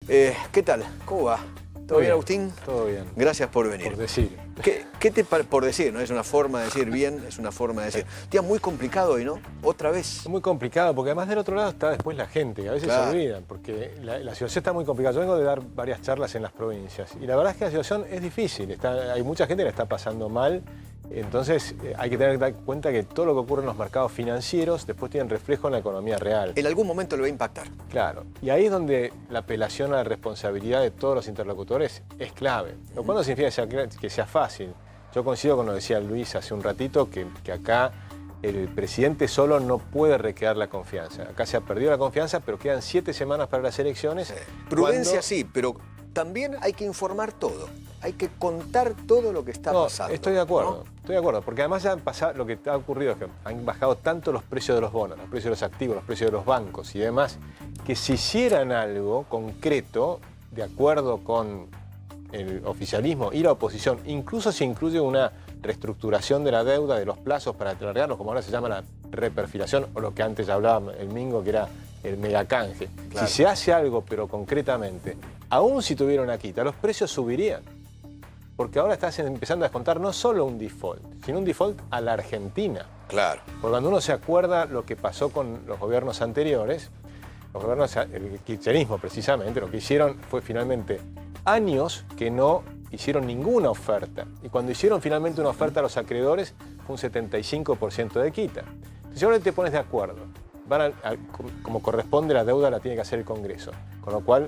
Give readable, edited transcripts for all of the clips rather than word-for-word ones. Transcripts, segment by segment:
¿Qué tal? ¿Cómo va? ¿Todo bien, Agustín? Todo bien. Gracias por venir. Por decir. Por decir, ¿no? Es una forma de decir bien, es una forma de decir. Día muy complicado hoy, ¿no? Otra vez. Es muy complicado, porque además del otro lado está después la gente, que a veces se olvidan, porque la situación está muy complicada. Yo vengo de dar varias charlas en las provincias, y la verdad es que la situación es difícil. Hay mucha gente que la está pasando mal, entonces hay que tener en cuenta que todo lo que ocurre en los mercados financieros después tiene reflejo en la economía real. En algún momento le va a impactar. Claro, y ahí es donde la apelación a la responsabilidad de todos los interlocutores es clave. Lo cual no significa que sea fácil. Yo coincido con lo que decía Luis hace un ratito, que acá el presidente solo no puede recrear la confianza. Acá se ha perdido la confianza, pero quedan 7 semanas para las elecciones. Prudencia sí, pero también hay que informar todo. Hay que contar todo lo que está pasando. Estoy de acuerdo, ¿no? estoy de acuerdo, porque además ya lo que ha ocurrido es que han bajado tanto los precios de los bonos, los precios de los activos, los precios de los bancos y demás, que si hicieran algo concreto, de acuerdo con el oficialismo y la oposición, incluso si incluye una reestructuración de la deuda, de los plazos para alargarlos, como ahora se llama la reperfilación, o lo que antes hablaba el Mingo, que era el megacanje. Claro. Si se hace algo, pero concretamente, aún si tuviera una quita, los precios subirían. Porque ahora estás empezando a descontar no solo un default, sino un default a la Argentina. Claro. Porque cuando uno se acuerda lo que pasó con los gobiernos anteriores, los gobiernos, el kirchnerismo precisamente, lo que hicieron fue finalmente años que no hicieron ninguna oferta. Y cuando hicieron finalmente una oferta a los acreedores, fue un 75% de quita. Entonces ahora te pones de acuerdo. Como corresponde, la deuda la tiene que hacer el Congreso. Con lo cual,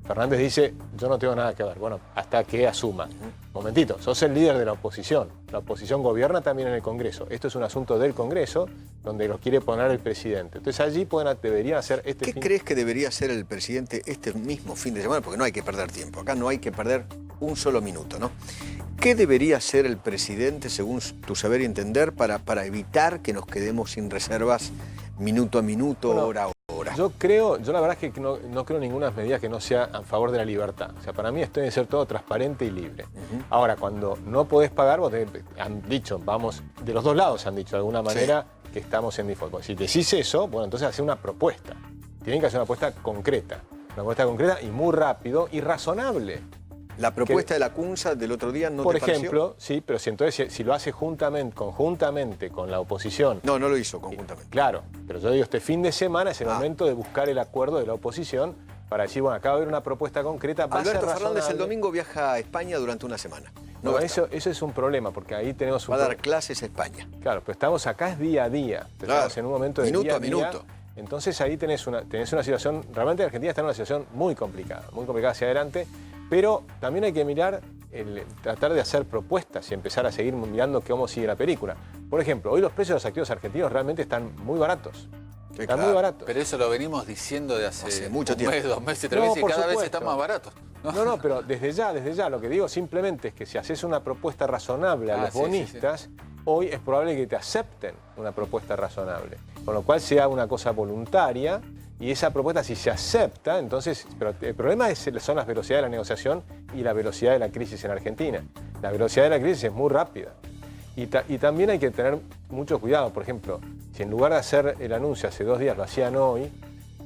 Fernández dice, yo no tengo nada que ver. Bueno, hasta que asuma. Momentito, sos el líder de la oposición. La oposición gobierna también en el Congreso. Esto es un asunto del Congreso, donde lo quiere poner el presidente. Entonces allí deberían hacer ¿Qué crees que debería hacer el presidente este mismo fin de semana? Porque no hay que perder tiempo. Acá no hay que perder un solo minuto, ¿no? ¿Qué debería hacer el presidente, según tu saber y entender, para evitar que nos quedemos sin reservas minuto a minuto, hora a hora? Yo la verdad es que no creo en ninguna medida que no sea a favor de la libertad. O sea, para mí esto debe ser todo transparente y libre. Ahora, cuando no podés pagar, han dicho, de los dos lados han dicho de alguna manera que estamos en default. Si decís eso, bueno, entonces hacer una propuesta. Tienen que hacer una propuesta concreta. Una propuesta concreta y muy rápido y razonable. La propuesta de la CUNSA del otro día no te pareció. Por ejemplo, sí, pero si lo hace conjuntamente con la oposición. No lo hizo conjuntamente. Claro, pero yo digo, este fin de semana es el momento de buscar el acuerdo de la oposición para decir, bueno, acá va a haber una propuesta concreta. Alberto Fernández el domingo viaja a España durante una semana. Eso es un problema, porque ahí tenemos Va a dar clases a España. Claro, pero estamos acá es día a día. Estamos en un momento de minuto día a minuto. Entonces ahí tenés una situación, realmente Argentina está en una situación muy complicada hacia adelante. Pero también hay que mirar, tratar de hacer propuestas y empezar a seguir mirando cómo sigue la película. Por ejemplo, hoy los precios de los activos argentinos realmente están muy baratos. Están muy baratos. Pero eso lo venimos diciendo de hace mucho tiempo. Un mes, 2 meses, 3 meses, y cada vez están más baratos. No, pero desde ya, lo que digo simplemente es que si haces una propuesta razonable a los bonistas, hoy es probable que te acepten una propuesta razonable. Con lo cual sea una cosa voluntaria. Y esa propuesta, si se acepta, entonces... Pero el problema son las velocidades de la negociación y la velocidad de la crisis en Argentina. La velocidad de la crisis es muy rápida. Y también hay que tener mucho cuidado. Por ejemplo, si en lugar de hacer el anuncio hace 2 días lo hacían hoy,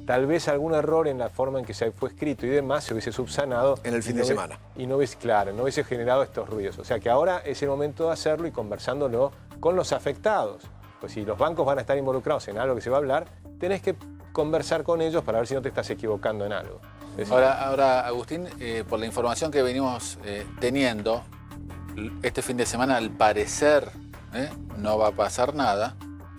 tal vez algún error en la forma en que se fue escrito y demás se hubiese subsanado. En el fin de semana. Y no hubiese generado estos ruidos. O sea que ahora es el momento de hacerlo y conversándolo con los afectados. Pues si los bancos van a estar involucrados en algo que se va a hablar, tenés que conversar con ellos para ver si no te estás equivocando en algo. Ahora Agustín, por la información que venimos teniendo, este fin de semana al parecer no va a pasar nada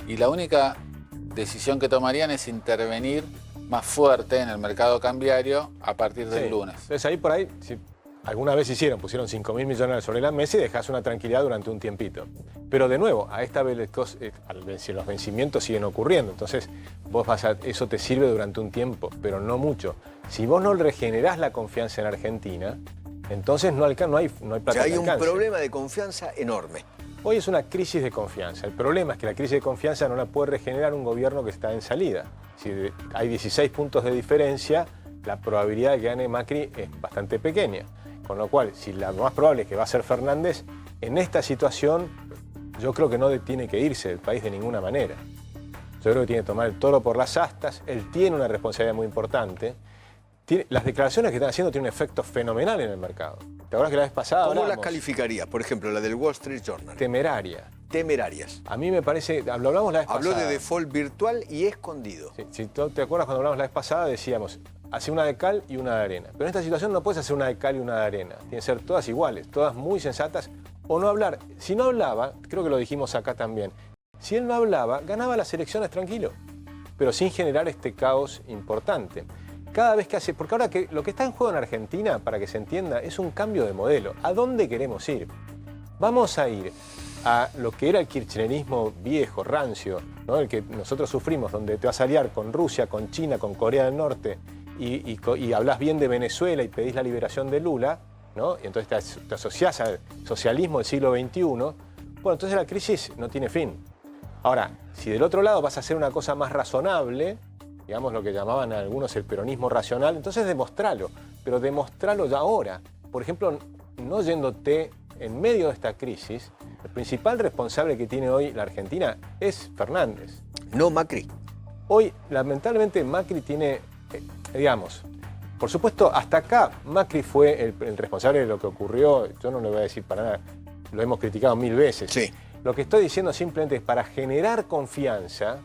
y la única decisión que tomarían es intervenir más fuerte en el mercado cambiario a partir del lunes. Entonces por ahí, si alguna vez pusieron 5.000 millones sobre la mesa y dejás una tranquilidad durante un tiempito. Pero de nuevo, los vencimientos siguen ocurriendo. Entonces, eso te sirve durante un tiempo, pero no mucho. Si vos no regenerás la confianza en Argentina, entonces no hay plata que alcance. Hay un problema de confianza enorme. Hoy es una crisis de confianza. El problema es que la crisis de confianza no la puede regenerar un gobierno que está en salida. Si hay 16 puntos de diferencia, la probabilidad de que gane Macri es bastante pequeña. Con lo cual, si lo más probable es que va a ser Fernández, en esta situación yo creo que no tiene que irse del país de ninguna manera. Yo creo que tiene que tomar el toro por las astas. Él tiene una responsabilidad muy importante. las declaraciones que están haciendo tienen un efecto fenomenal en el mercado. ¿Te acuerdas que la vez pasada ¿Cómo las hablábamos? calificaría? Por ejemplo, la del Wall Street Journal. Temeraria. Temerarias. A mí me parece, lo hablamos la vez Habló pasada. de default virtual y escondido. Sí, si tú te acuerdas cuando hablamos la vez pasada, decíamos, hace una de cal y una de arena. Pero en esta situación no puedes hacer una de cal y una de arena. Tienen que ser todas iguales, todas muy sensatas, o no hablar. Si no hablaba, creo que lo dijimos acá también, si él no hablaba, ganaba las elecciones tranquilo, pero sin generar este caos importante. Cada vez que hace, porque ahora que lo que está en juego en Argentina, para que se entienda, es un cambio de modelo. ¿A dónde queremos ir? Vamos a ir a lo que era el kirchnerismo viejo, rancio, ¿no? El que nosotros sufrimos, donde te vas a aliar con Rusia, con China, con Corea del Norte y hablas bien de Venezuela y pedís la liberación de Lula, ¿no? Y entonces te asociás al socialismo del siglo XXI. Bueno, entonces la crisis no tiene fin. Ahora, si del otro lado vas a hacer una cosa más razonable, digamos lo que llamaban algunos el peronismo racional, entonces demostralo, pero demostralo ya ahora. Por ejemplo, no yéndote en medio de esta crisis, el principal responsable que tiene hoy la Argentina es Fernández. No Macri. Hoy, lamentablemente, Macri tiene, digamos, por supuesto, hasta acá Macri fue el responsable de lo que ocurrió, yo no le voy a decir para nada, lo hemos criticado 1000 veces. Sí. Lo que estoy diciendo simplemente es para generar confianza.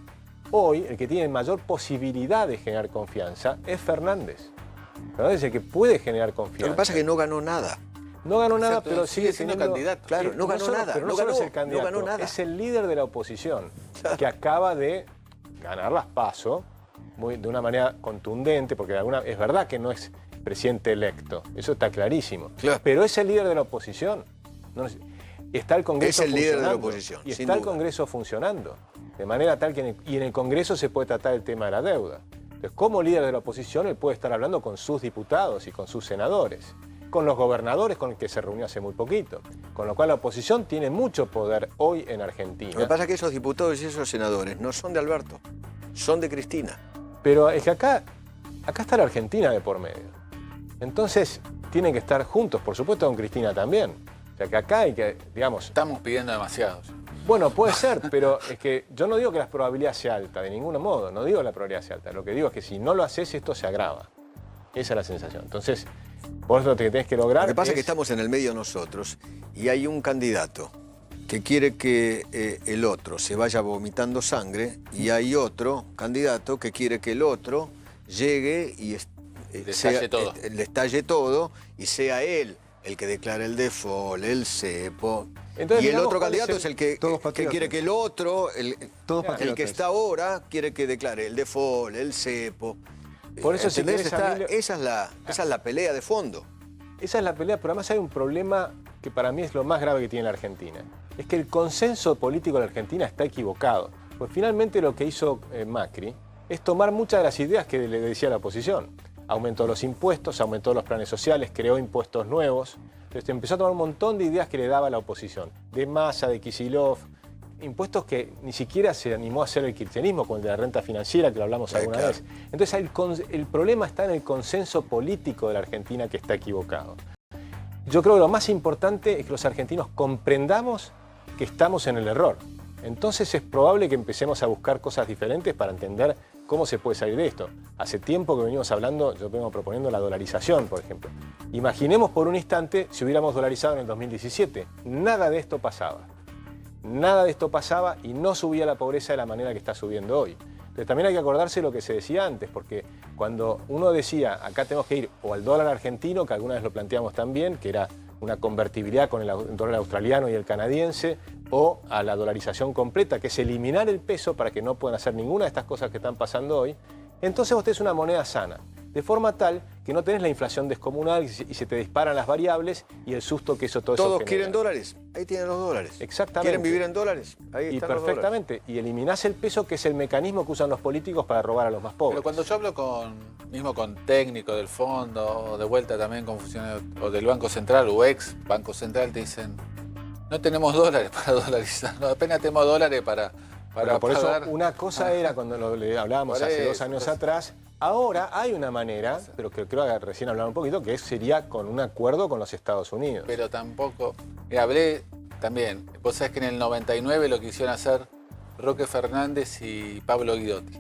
Hoy, el que tiene mayor posibilidad de generar confianza es Fernández. Fernández es el que puede generar confianza. Lo que pasa es que no ganó nada. No ganó nada, Exacto, pero sigue sigue siendo teniendo candidato. Claro, no ganó nada. Pero no, No solo ganó, es el candidato, no ganó nada. es el líder de la oposición, que acaba de ganar las PASO de una manera contundente, porque es verdad que no es presidente electo, eso está clarísimo. Claro. Pero es el líder de la oposición. Está el Congreso Es el líder de la funcionando, oposición, y sin está el duda. Congreso funcionando, de manera tal que en el Congreso se puede tratar el tema de la deuda. Entonces, como líder de la oposición, él puede estar hablando con sus diputados y con sus senadores, con los gobernadores con los que se reunió hace muy poquito. Con lo cual la oposición tiene mucho poder hoy en Argentina. Lo que pasa es que esos diputados y esos senadores no son de Alberto, son de Cristina. Pero es que acá está la Argentina de por medio. Entonces tienen que estar juntos, por supuesto con Cristina también. O sea que acá hay que, digamos... Estamos pidiendo demasiado. Bueno, puede ser, pero es que yo no digo que la probabilidad sea alta, de ningún modo. No digo que la probabilidad sea alta. Lo que digo es que si no lo haces, esto se agrava. Esa es la sensación. Entonces, vos lo que tenés que lograr Lo que pasa es que estamos en el medio nosotros y hay un candidato que quiere que el otro se vaya vomitando sangre y hay otro candidato que quiere que el otro llegue y le estalle todo y sea él el que declare el default, el cepo. Entonces, y el digamos, otro ¿cuál es candidato es el que quiere que el otro, el que está ahora, quiere que declare el default, el cepo. Por eso, si ¿Entendés? querés, Emilio, esa es la pelea de fondo. esa es la pelea, pero además hay un problema que para mí es lo más grave que tiene la Argentina. Es que el consenso político de la Argentina está equivocado. Pues finalmente lo que hizo Macri es tomar muchas de las ideas que le decía la oposición. Aumentó los impuestos, aumentó los planes sociales, creó impuestos nuevos. Entonces empezó a tomar un montón de ideas que le daba la oposición. De Massa, de Kicillof, impuestos que ni siquiera se animó a hacer el kirchnerismo, como el de la renta financiera, que lo hablamos alguna vez. Entonces el problema está en el consenso político de la Argentina, que está equivocado. Yo creo que lo más importante es que los argentinos comprendamos que estamos en el error. Entonces es probable que empecemos a buscar cosas diferentes para entender cómo se puede salir de esto. Hace tiempo que venimos hablando, yo vengo proponiendo la dolarización, por ejemplo. Imaginemos por un instante si hubiéramos dolarizado en el 2017. Nada de esto pasaba. Nada de esto pasaba y no subía la pobreza de la manera que está subiendo hoy. Entonces también hay que acordarse de lo que se decía antes, porque cuando uno decía, acá tenemos que ir o al dólar argentino, que alguna vez lo planteamos también, que era una convertibilidad con el dólar australiano y el canadiense, o a la dolarización completa, que es eliminar el peso para que no puedan hacer ninguna de estas cosas que están pasando hoy, entonces vos tenés una moneda sana, de forma tal que no tenés la inflación descomunal y se te disparan las variables y el susto que todo eso Todos genera. quieren dólares, ahí tienen los dólares. Exactamente. ¿Quieren vivir en dólares? Ahí Y están los perfectamente. Y eliminás el peso, que es el mecanismo que usan los políticos para robar a los más pobres. Pero cuando yo hablo mismo con técnicos del fondo, o de vuelta también con funcionarios o del Banco Central o ex Banco Central, te dicen, no tenemos dólares para dolarizar, no, apenas tenemos dólares para por pagar. eso una cosa era cuando le hablábamos hace 2 años atrás. Ahora hay una manera, pero que creo que recién hablaron un poquito, que sería con un acuerdo con los Estados Unidos. Pero tampoco, hablé también, vos sabés que en el 99 lo quisieron hacer Roque Fernández y Pablo Guidotti.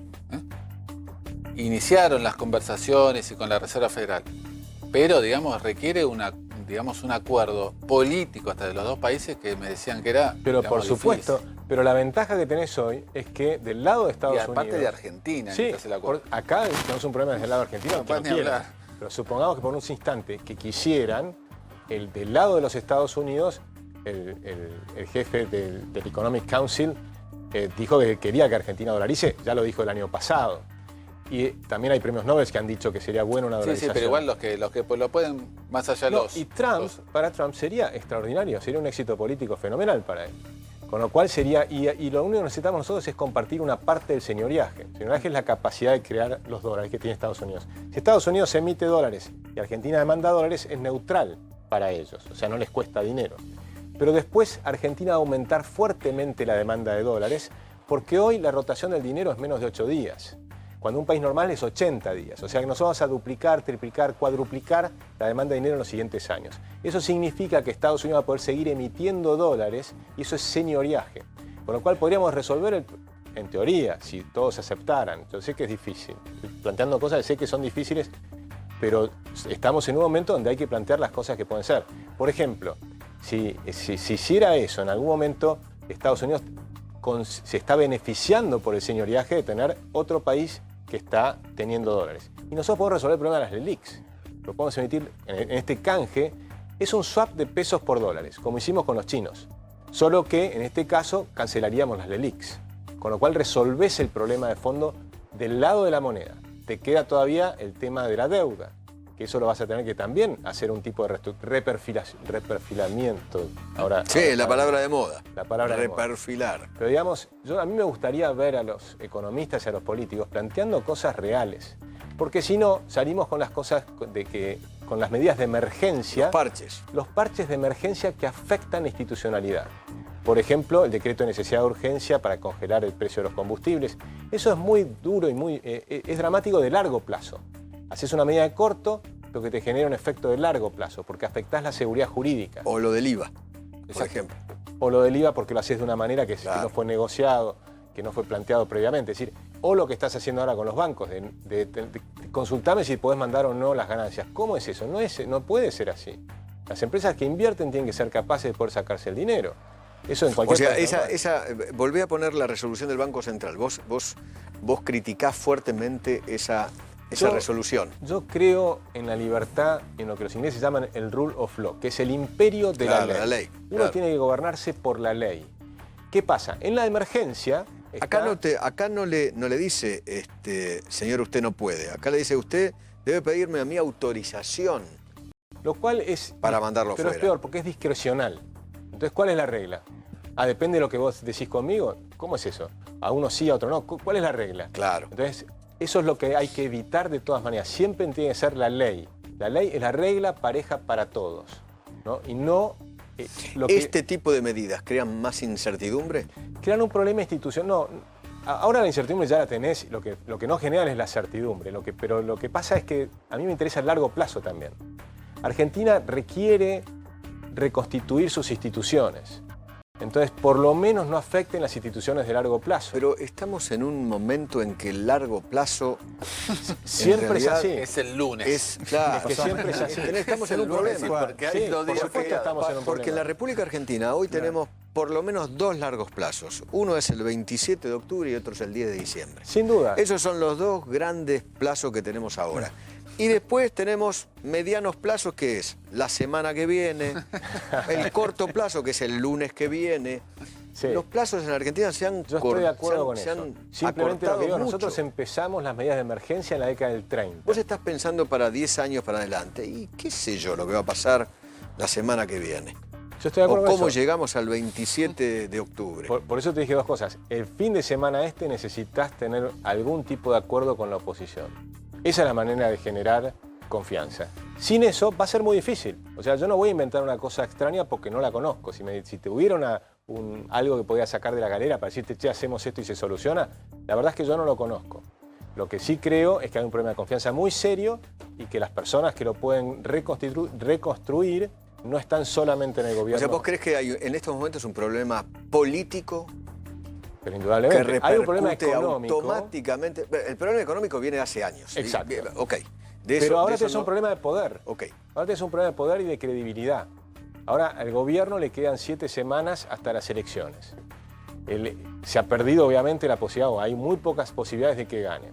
iniciaron las conversaciones y con la Reserva Federal, pero digamos requiere un acuerdo político hasta de los dos países que me decían que era. Pero digamos, por supuesto, difícil. pero la ventaja que tenés hoy es que del lado de Estados Y Unidos... aparte de Argentina, sí, el acuerdo. acá tenemos un problema desde el lado argentino, No que lo puedes ni quieren. hablar. Pero supongamos que por un instante que quisieran, del lado de los Estados Unidos, el jefe del Economic Council dijo que quería que Argentina dolarice, ya lo dijo el año pasado. Y también hay premios Nobel que han dicho que sería bueno una Sí, dolarización. sí, pero igual los que lo pueden, más allá No, los... y Trump, para Trump sería extraordinario, sería un éxito político fenomenal para él. Con lo cual sería, y lo único que necesitamos nosotros es compartir una parte del señoriaje. El señoriaje es la capacidad de crear los dólares que tiene Estados Unidos. Si Estados Unidos emite dólares y Argentina demanda dólares, es neutral para ellos, o sea, no les cuesta dinero. Pero después Argentina va a aumentar fuertemente la demanda de dólares, porque hoy la rotación del dinero es menos de 8 días. Cuando un país normal es 80 días. O sea que nosotros vamos a duplicar, triplicar, cuadruplicar la demanda de dinero en los siguientes años. Eso significa que Estados Unidos va a poder seguir emitiendo dólares y eso es señoriaje. Con lo cual podríamos resolver, en teoría, si todos aceptaran. Yo sé que es difícil. Estoy planteando cosas que sé que son difíciles, pero estamos en un momento donde hay que plantear las cosas que pueden ser. Por ejemplo, si hiciera eso, en algún momento Estados Unidos se está beneficiando por el señoriaje de tener otro país que está teniendo dólares. Y nosotros podemos resolver el problema de las LELIQs. Lo podemos emitir en este canje. Es un swap de pesos por dólares, como hicimos con los chinos. Solo que en este caso cancelaríamos las LELIQs. Con lo cual resolvés el problema de fondo del lado de la moneda. Te queda todavía el tema de la deuda, que eso lo vas a tener que también hacer un tipo de reperfilamiento. Sí, la palabra de moda. La palabra de moda. Reperfilar. Pero digamos, a mí me gustaría ver a los economistas y a los políticos planteando cosas reales. Porque si no, salimos con las cosas con las medidas de emergencia. Los parches de emergencia que afectan la institucionalidad. Por ejemplo, el decreto de necesidad de urgencia para congelar el precio de los combustibles. Eso es muy duro y es dramático de largo plazo. Haces una medida de corto, lo que te genera un efecto de largo plazo, porque afectás la seguridad jurídica. O lo del IVA, por ejemplo. O lo del IVA porque lo haces de una manera que no fue negociado, que no fue planteado previamente. Es decir, o lo que estás haciendo ahora con los bancos, de consultame si podés mandar o no las ganancias. ¿Cómo es eso? No puede ser así. Las empresas que invierten tienen que ser capaces de poder sacarse el dinero. Eso en cualquier volví a poner la resolución del Banco Central. Vos criticás fuertemente esa resolución. Yo creo en la libertad, en lo que los ingleses llaman el rule of law, que es el imperio de la ley. Uno tiene que gobernarse por la ley. ¿Qué pasa? En la emergencia... Acá no le dice, señor, usted no puede. Acá le dice, usted debe pedirme a mí autorización. Lo cual es... Para mandarlo pero fuera. Es peor, porque es discrecional. Entonces, ¿cuál es la regla? Depende de lo que vos decís conmigo. ¿Cómo es eso? A uno sí, a otro no. ¿Cuál es la regla? Claro. Entonces, eso es lo que hay que evitar de todas maneras. Siempre tiene que ser la ley. La ley es la regla pareja para todos, ¿no? Y no... ¿Este tipo de medidas crean más incertidumbre? Crean un problema institucional. No, ahora la incertidumbre ya la tenés. Lo que no generan es la certidumbre. Pero lo que pasa es que a mí me interesa el largo plazo también. Argentina requiere reconstituir sus instituciones. Entonces, por lo menos no afecten las instituciones de largo plazo. Pero estamos en un momento en que el largo plazo siempre es así. Es el lunes. Claro. Es que siempre es así. Estamos en un problema. Porque hay 2 días estamos en un problema. Porque en la República Argentina hoy tenemos por lo menos 2 largos plazos. Uno es el 27 de octubre y otro es el 10 de diciembre. Sin duda. Esos son los 2 grandes plazos que tenemos ahora. Y después tenemos medianos plazos, que es la semana que viene, el corto plazo, que es el lunes que viene. Sí. Los plazos en Argentina se han cortado. Yo estoy de acuerdo con eso. Simplemente lo que digo, mucho. Nosotros empezamos las medidas de emergencia en la década del 30. Vos estás pensando para 10 años para adelante. Y qué sé yo lo que va a pasar la semana que viene. Yo estoy de acuerdo o cómo con eso. Llegamos al 27 de octubre. Por eso te dije 2 cosas. El fin de semana necesitas tener algún tipo de acuerdo con la oposición. Esa es la manera de generar confianza. Sin eso va a ser muy difícil. O sea, yo no voy a inventar una cosa extraña porque no la conozco. Si te hubiera algo que podía sacar de la galera para decirte, che, hacemos esto y se soluciona, la verdad es que yo no lo conozco. Lo que sí creo es que hay un problema de confianza muy serio y que las personas que lo pueden reconstruir no están solamente en el gobierno. O sea, ¿vos crees que hay en estos momentos un problema político pero que indudablemente hay un problema repercute económico. automáticamente. El problema económico viene hace años. Exacto. Ok. Pero ahora tienes un problema de poder. Ok. Ahora tienes un problema de poder y de credibilidad. Ahora al gobierno le quedan 7 semanas hasta las elecciones. Se ha perdido obviamente la posibilidad, o hay muy pocas posibilidades de que gane.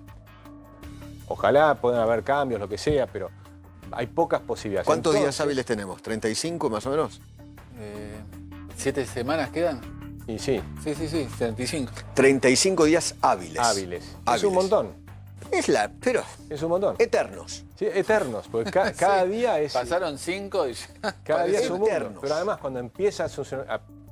Ojalá puedan haber cambios, lo que sea, pero hay pocas posibilidades. ¿Cuántos días Entonces, hábiles tenemos? ¿35 más o menos? 7 semanas quedan. Y sí, Sí, 75. 35 días hábiles. hábiles. Hábiles. Es un montón. Pero Es un montón. eternos. Sí, eternos, porque cada Sí. día es... Pasaron 5 y Cada día es un mundo. eternos. Pero además cuando empieza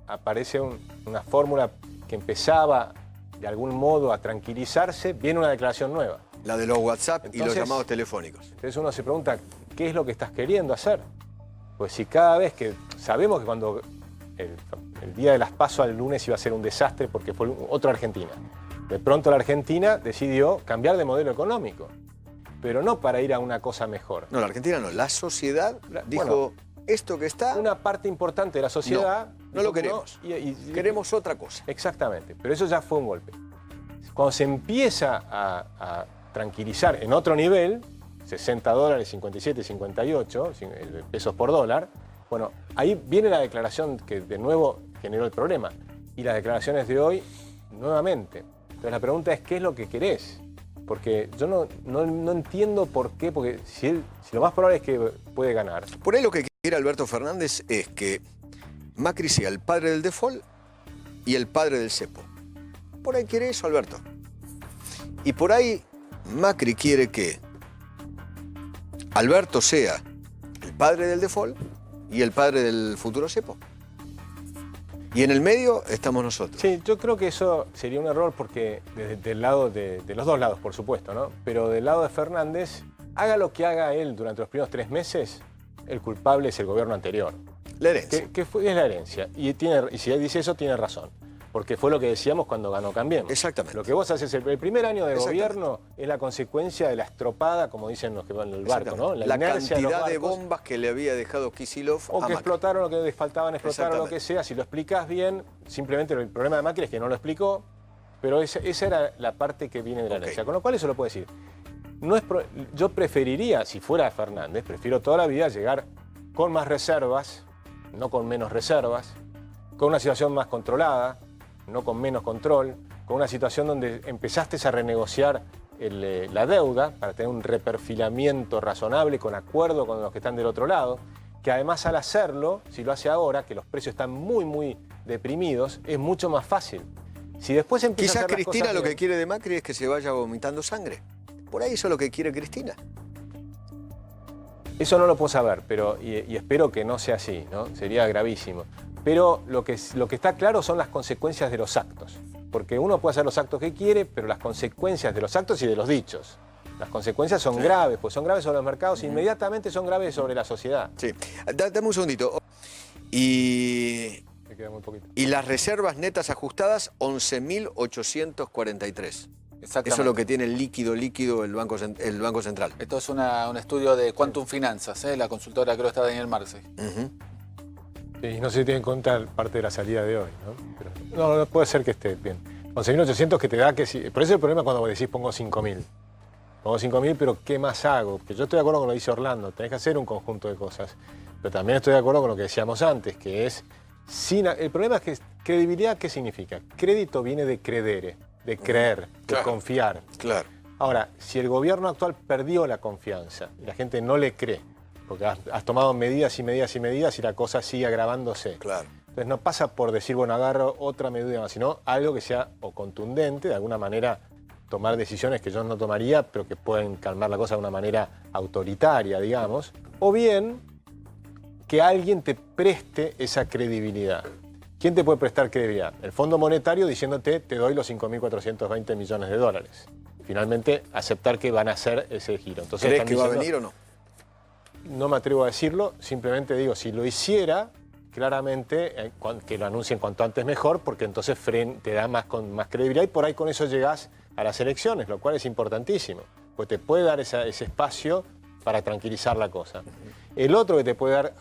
aparece una fórmula que empezaba de algún modo a tranquilizarse, viene una declaración nueva. La de los WhatsApp y los Entonces- llamados telefónicos. Entonces uno se pregunta, ¿qué es lo que estás queriendo hacer? Pues si cada vez que... Sabemos que cuando el día de las PASO al lunes iba a ser un desastre porque fue otra Argentina. De pronto la Argentina decidió cambiar de modelo económico, pero no para ir a una cosa mejor. No, la Argentina no. La sociedad dijo, bueno, esto que está, Una parte importante de la sociedad... no dijo lo que queremos. y queremos otra cosa. Exactamente, pero eso ya fue un golpe. Cuando se empieza a tranquilizar en otro nivel, $60, 57, 58 pesos por dólar, bueno, ahí viene la declaración que de nuevo generó el problema. Y las declaraciones de hoy, nuevamente. Entonces la pregunta es, ¿qué es lo que querés? Porque yo no entiendo por qué, porque si lo más probable es que puede ganar. Por ahí lo que quiere Alberto Fernández es que Macri sea el padre del default y el padre del cepo. Por ahí quiere eso, Alberto. Y por ahí Macri quiere que Alberto sea el padre del default y el padre del futuro cepo. Y en el medio estamos nosotros. Sí, yo creo que eso sería un error porque del lado de los dos lados, por supuesto, ¿no? Pero del lado de Fernández, haga lo que haga él durante los primeros 3 meses, el culpable es el gobierno anterior. La herencia. Que es la herencia. Y si él dice eso, tiene razón. Porque fue lo que decíamos cuando ganó Cambiemos. Exactamente. Lo que vos haces, el primer año de Exactamente. gobierno es la consecuencia de la estropada, como dicen los que van en el barco, ¿no? La inercia los cantidad de barcos. bombas que le había dejado Kicillof O a que Macri. explotaron lo que les faltaban explotar o lo que Exactamente. sea. Si lo explicás bien, simplemente el problema de Macri es que no lo explicó, pero esa era la parte que viene de la Ok. herencia. Con lo cual eso lo puedo decir. Yo preferiría, si fuera Fernández, prefiero toda la vida llegar con más reservas, no con menos reservas, con una situación más controlada, no con menos control, con una situación donde empezaste a renegociar la deuda para tener un reperfilamiento razonable con acuerdo con los que están del otro lado, que además al hacerlo, si lo hace ahora, que los precios están muy, muy deprimidos, es mucho más fácil. Si después empieza a Quizás hacer las Cristina cosas lo que bien- quiere de Macri es que se vaya vomitando sangre. Por ahí eso es lo que quiere Cristina. Eso no lo puedo saber, pero y espero que no sea así, ¿no? Sería gravísimo. Pero lo que está claro son las consecuencias de los actos. Porque uno puede hacer los actos que quiere, pero las consecuencias de los actos y de los dichos. Las consecuencias son graves, pues son graves sobre los mercados, inmediatamente son graves sobre la sociedad. Sí. Dame un segundito. Y Me queda muy poquito. las reservas netas ajustadas, 11.843. Exactamente. Eso es lo que tiene el líquido el Banco Central. Esto es un estudio de Quantum Finanzas, la consultora, creo que está Daniel Marce. Ujú. Y no se tiene en cuenta parte de la salida de hoy, ¿no? Pero no puede ser que esté bien. 11.800 que te da que... Por eso es el problema cuando vos decís pongo 5.000. Pongo 5.000, pero ¿qué más hago? Porque yo estoy de acuerdo con lo que dice Orlando, tenés que hacer un conjunto de cosas. Pero también estoy de acuerdo con lo que decíamos antes, que es... El problema es que credibilidad, ¿qué significa? Crédito viene de credere, de creer, de Claro. confiar. Claro. Ahora, si el gobierno actual perdió la confianza y la gente no le cree, porque has tomado medidas y medidas y medidas y la cosa sigue agravándose. Claro. Entonces no pasa por decir, bueno, agarro otra medida más, sino algo que sea o contundente, de alguna manera tomar decisiones que yo no tomaría, pero que pueden calmar la cosa de una manera autoritaria, digamos, o bien que alguien te preste esa credibilidad. ¿Quién te puede prestar credibilidad? El Fondo Monetario diciéndote, te doy los 5.420 millones de dólares. Finalmente, aceptar que van a hacer ese giro. Entonces, ¿Crees están que va a diciendo, venir o no? no me atrevo a decirlo, simplemente digo, si lo hiciera, claramente que lo anuncien cuanto antes mejor, porque entonces te da más credibilidad y por ahí con eso llegás a las elecciones, lo cual es importantísimo, pues te puede dar ese espacio para tranquilizar la cosa. El otro que te puede dar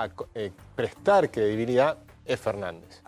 prestar credibilidad es Fernández.